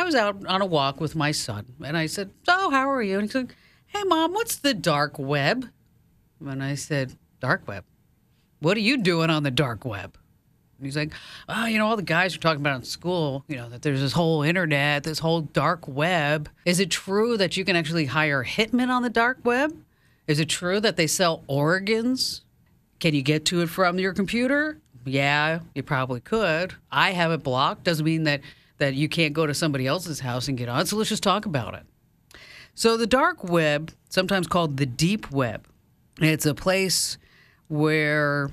I was out on a walk with my son, and I said, "So, how are you?" And he said, "Hey, Mom, what's the dark web?" And I said, "Dark web? What are you doing on the dark web?" And he's like, "Oh, all the guys are talking about in school, that there's this whole internet, this whole dark web. Is it true that you can actually hire hitmen on the dark web? Is it true that they sell organs? Can you get to it from your computer?" Yeah, you probably could. I have it blocked. Doesn't mean that you can't go to somebody else's house and get on. So let's just talk about it. So the dark web, sometimes called the deep web, it's a place where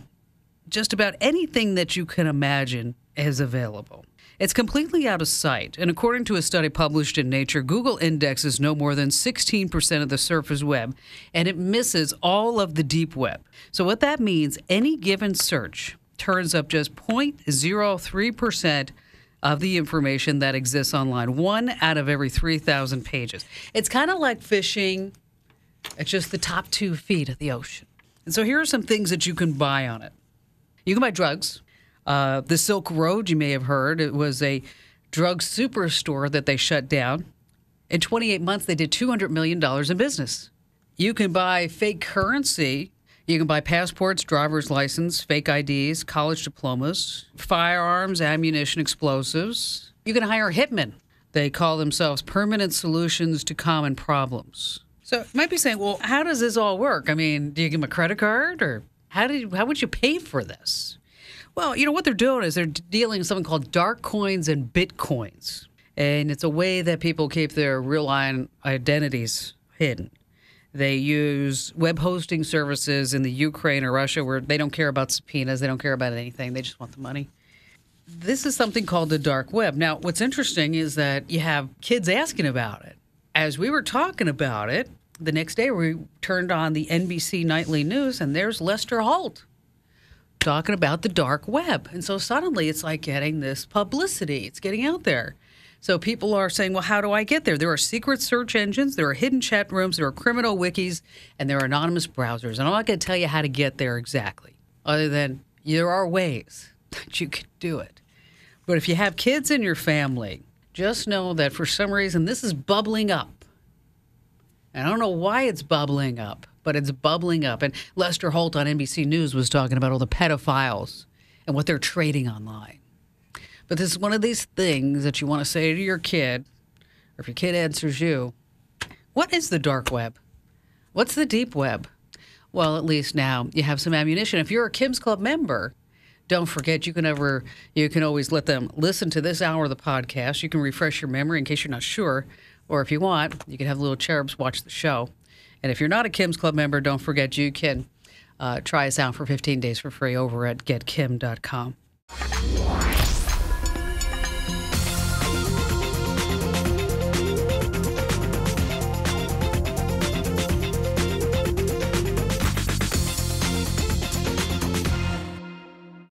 just about anything that you can imagine is available. It's completely out of sight. And according to a study published in Nature, Google indexes no more than 16% of the surface web, and it misses all of the deep web. So what that means, any given search turns up just 0.03% of the information that exists online, 1 out of every 3,000 pages. It's kind of like fishing at just the top 2 feet of the ocean. And so here are some things that you can buy on it. You can buy drugs. The Silk Road, you may have heard, it was a drug superstore that they shut down. In 28 months, they did $200 million in business. You can buy fake currency. You can buy passports, driver's license, fake IDs, college diplomas, firearms, ammunition, explosives. You can hire hitmen. They call themselves permanent solutions to common problems. So you might be saying, well, how does this all work? I mean, do you give them a credit card, or how would you pay for this? Well, what they're doing is they're dealing with something called dark coins and bitcoins. And it's a way that people keep their real identities hidden. They use web hosting services in the Ukraine or Russia where they don't care about subpoenas. They don't care about anything. They just want the money. This is something called the dark web. Now, what's interesting is that you have kids asking about it. As we were talking about it, the next day we turned on the NBC Nightly News, and there's Lester Holt talking about the dark web. And so suddenly it's like getting this publicity. It's getting out there. So people are saying, well, how do I get there? There are secret search engines, there are hidden chat rooms, there are criminal wikis, and there are anonymous browsers. And I'm not going to tell you how to get there exactly, other than there are ways that you can do it. But if you have kids in your family, just know that for some reason this is bubbling up. And I don't know why it's bubbling up, but it's bubbling up. And Lester Holt on NBC News was talking about all the pedophiles and what they're trading online. But this is one of these things that you want to say to your kid, or if your kid answers you, what is the dark web? What's the deep web? Well, at least now you have some ammunition. If you're a Kim's Club member, don't forget you can always let them listen to this hour of the podcast. You can refresh your memory in case you're not sure. Or if you want, you can have little cherubs watch the show. And if you're not a Kim's Club member, don't forget you can try us out for 15 days for free over at getkim.com.